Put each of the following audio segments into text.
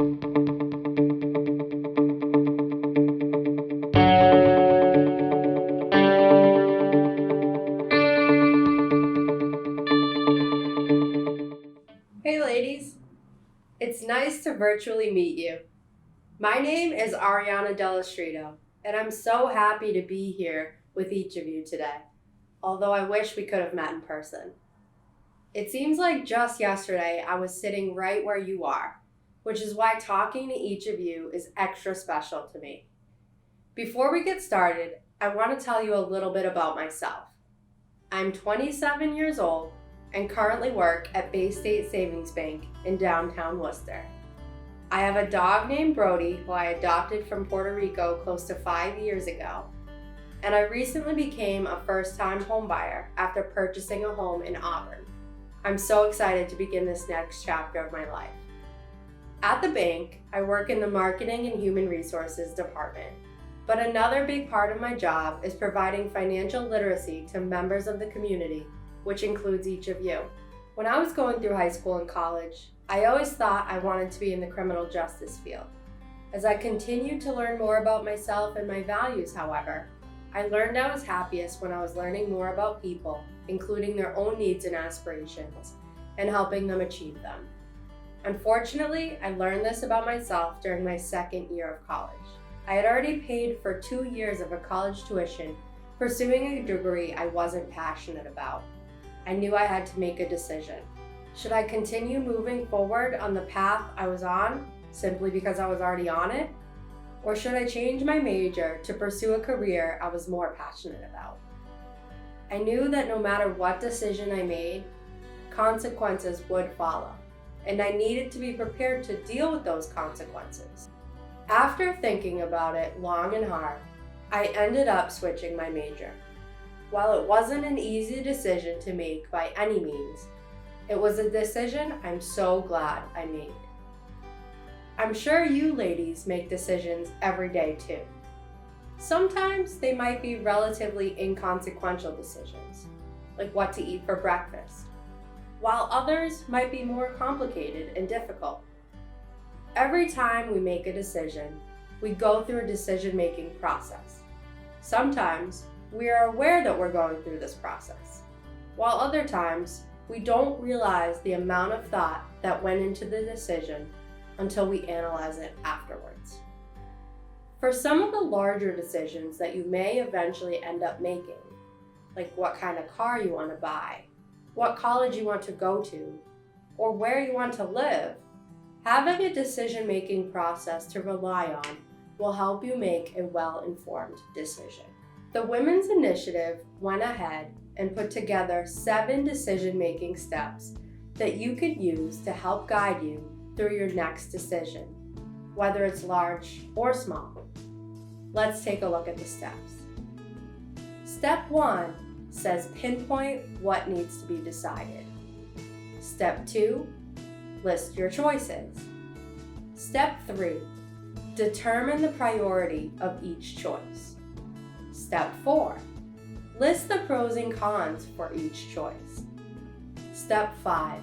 Hey ladies, it's nice to virtually meet you. My name is Ariana Delastrito, and I'm so happy to be here with each of you today, although I wish we could have met in person. It seems like just yesterday I was sitting right where you are, which is why talking to each of you is extra special to me. Before we get started, I want to tell you a little bit about myself. I'm 27 years old and currently work at Bay State Savings Bank in downtown Worcester. I have a dog named Brody who I adopted from Puerto Rico close to 5 years ago, and I recently became a first-time homebuyer after purchasing a home in Auburn. I'm so excited to begin this next chapter of my life. At the bank, I work in the Marketing and Human Resources department, but another big part of my job is providing financial literacy to members of the community, which includes each of you. When I was going through high school and college, I always thought I wanted to be in the criminal justice field. As I continued to learn more about myself and my values, however, I learned I was happiest when I was learning more about people, including their own needs and aspirations, and helping them achieve them. Unfortunately, I learned this about myself during my second year of college. I had already paid for 2 years of a college tuition, pursuing a degree I wasn't passionate about. I knew I had to make a decision. Should I continue moving forward on the path I was on simply because I was already on it? Or should I change my major to pursue a career I was more passionate about? I knew that no matter what decision I made, consequences would follow, and I needed to be prepared to deal with those consequences. After thinking about it long and hard, I ended up switching my major. While it wasn't an easy decision to make by any means, it was a decision I'm so glad I made. I'm sure you ladies make decisions every day too. Sometimes they might be relatively inconsequential decisions, like what to eat for breakfast, while others might be more complicated and difficult. Every time we make a decision, we go through a decision-making process. Sometimes we are aware that we're going through this process, while other times we don't realize the amount of thought that went into the decision until we analyze it afterwards. For some of the larger decisions that you may eventually end up making, like what kind of car you want to buy, what college you want to go to, or where you want to live, having a decision-making process to rely on will help you make a well-informed decision. The Women's Initiative went ahead and put together 7 decision-making steps that you could use to help guide you through your next decision, whether it's large or small. Let's take a look at the steps. Step 1 says pinpoint what needs to be decided. Step 2, list your choices. Step 3, determine the priority of each choice. Step 4, list the pros and cons for each choice. Step 5,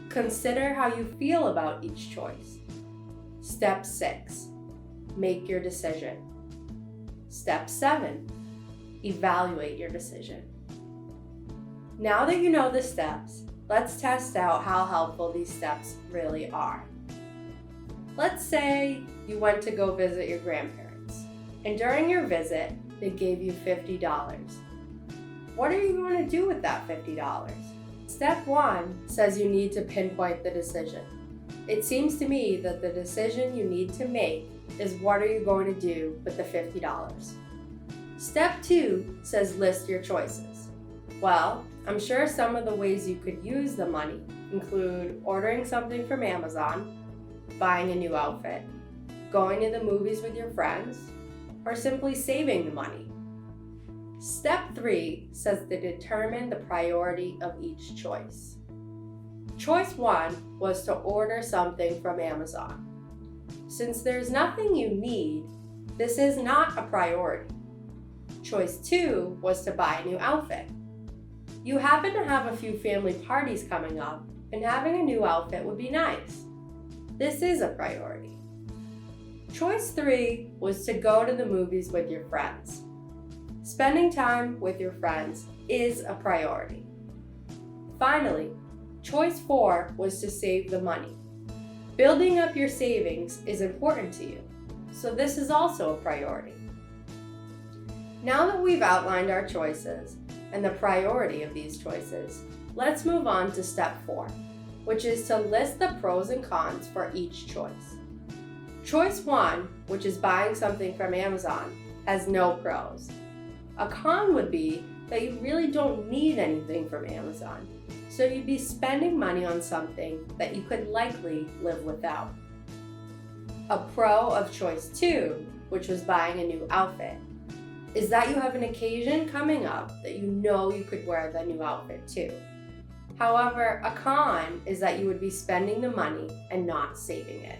consider how you feel about each choice. Step 6, make your decision. Step 7, evaluate your decision. Now that you know the steps, let's test out how helpful these steps really are. Let's say you went to go visit your grandparents, and during your visit, they gave you $50. What are you going to do with that $50? Step 1 says you need to pinpoint the decision. It seems to me that the decision you need to make is what are you going to do with the $50? Step 2 says list your choices. Well, I'm sure some of the ways you could use the money include ordering something from Amazon, buying a new outfit, going to the movies with your friends, or simply saving the money. Step 3 says to determine the priority of each choice. Choice 1 was to order something from Amazon. Since there's nothing you need, this is not a priority. Choice 2 was to buy a new outfit. You happen to have a few family parties coming up, and having a new outfit would be nice. This is a priority. Choice 3 was to go to the movies with your friends. Spending time with your friends is a priority. Finally, choice 4 was to save the money. Building up your savings is important to you, so this is also a priority. Now that we've outlined our choices and the priority of these choices, let's move on to step 4, which is to list the pros and cons for each choice. Choice 1, which is buying something from Amazon, has no pros. A con would be that you really don't need anything from Amazon, so you'd be spending money on something that you could likely live without. A pro of choice 2, which was buying a new outfit, is that you have an occasion coming up that you know you could wear the new outfit to. However, a con is that you would be spending the money and not saving it.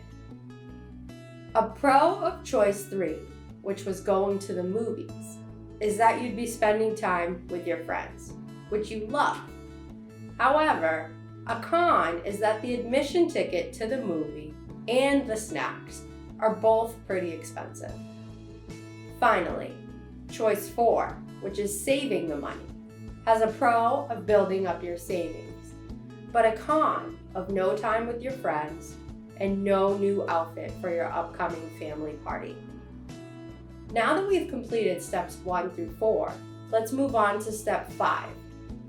A pro of choice 3, which was going to the movies, is that you'd be spending time with your friends, which you love. However, a con is that the admission ticket to the movie and the snacks are both pretty expensive. Finally, choice 4, which is saving the money, has a pro of building up your savings, but a con of no time with your friends and no new outfit for your upcoming family party. Now that we've completed steps 1 through 4, let's move on to step 5,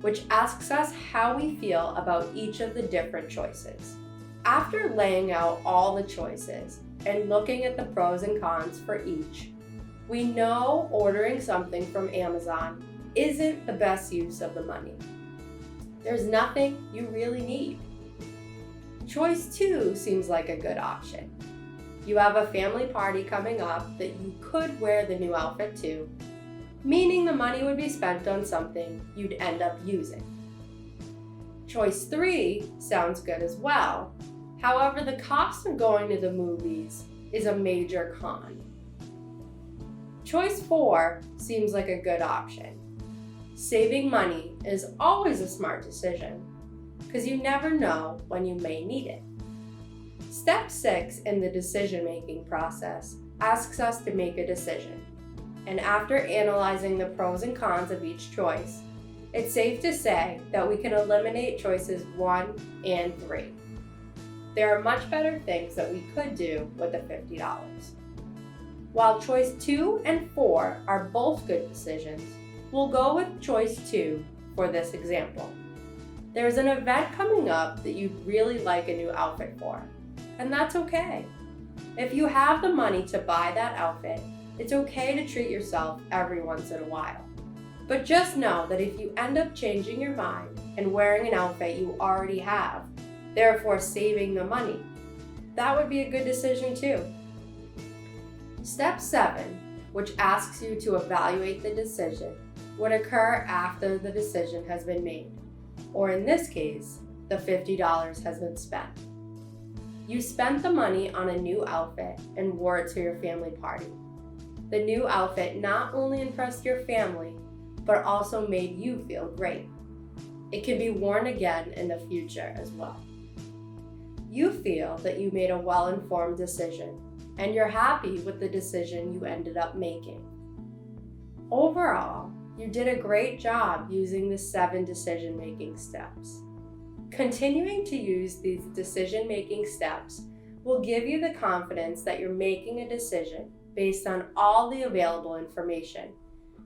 which asks us how we feel about each of the different choices. After laying out all the choices and looking at the pros and cons for each, we know ordering something from Amazon isn't the best use of the money. There's nothing you really need. Choice 2 seems like a good option. You have a family party coming up that you could wear the new outfit to, meaning the money would be spent on something you'd end up using. Choice 3 sounds good as well. However, the cost of going to the movies is a major con. Choice 4 seems like a good option. Saving money is always a smart decision because you never know when you may need it. Step 6 in the decision-making process asks us to make a decision. And after analyzing the pros and cons of each choice, it's safe to say that we can eliminate choices 1 and 3. There are much better things that we could do with the $50. While choice 2 and 4 are both good decisions, we'll go with choice 2 for this example. There's an event coming up that you'd really like a new outfit for, and that's okay. If you have the money to buy that outfit, it's okay to treat yourself every once in a while. But just know that if you end up changing your mind and wearing an outfit you already have, therefore saving the money, that would be a good decision too. Step 7, which asks you to evaluate the decision, would occur after the decision has been made, or in this case, the $50 has been spent. You spent the money on a new outfit and wore it to your family party. The new outfit not only impressed your family, but also made you feel great. It can be worn again in the future as well. You feel that you made a well-informed decision, and you're happy with the decision you ended up making. Overall, you did a great job using the 7 decision-making steps. Continuing to use these decision-making steps will give you the confidence that you're making a decision based on all the available information.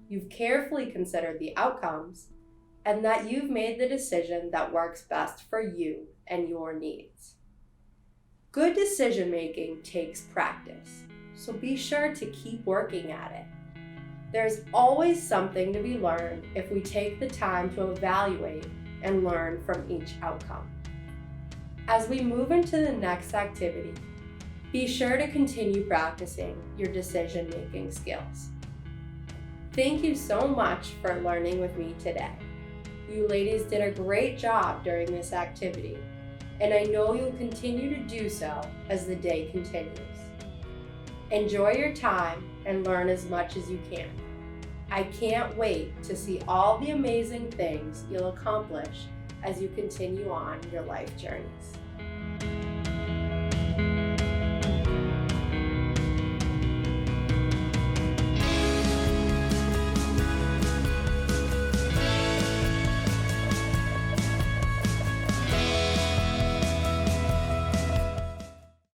You've carefully considered the outcomes, and that you've made the decision that works best for you and your needs. Good decision-making takes practice, so be sure to keep working at it. There's always something to be learned if we take the time to evaluate and learn from each outcome. As we move into the next activity, be sure to continue practicing your decision-making skills. Thank you so much for learning with me today. You ladies did a great job during this activity, and I know you'll continue to do so as the day continues. Enjoy your time and learn as much as you can. I can't wait to see all the amazing things you'll accomplish as you continue on your life journeys.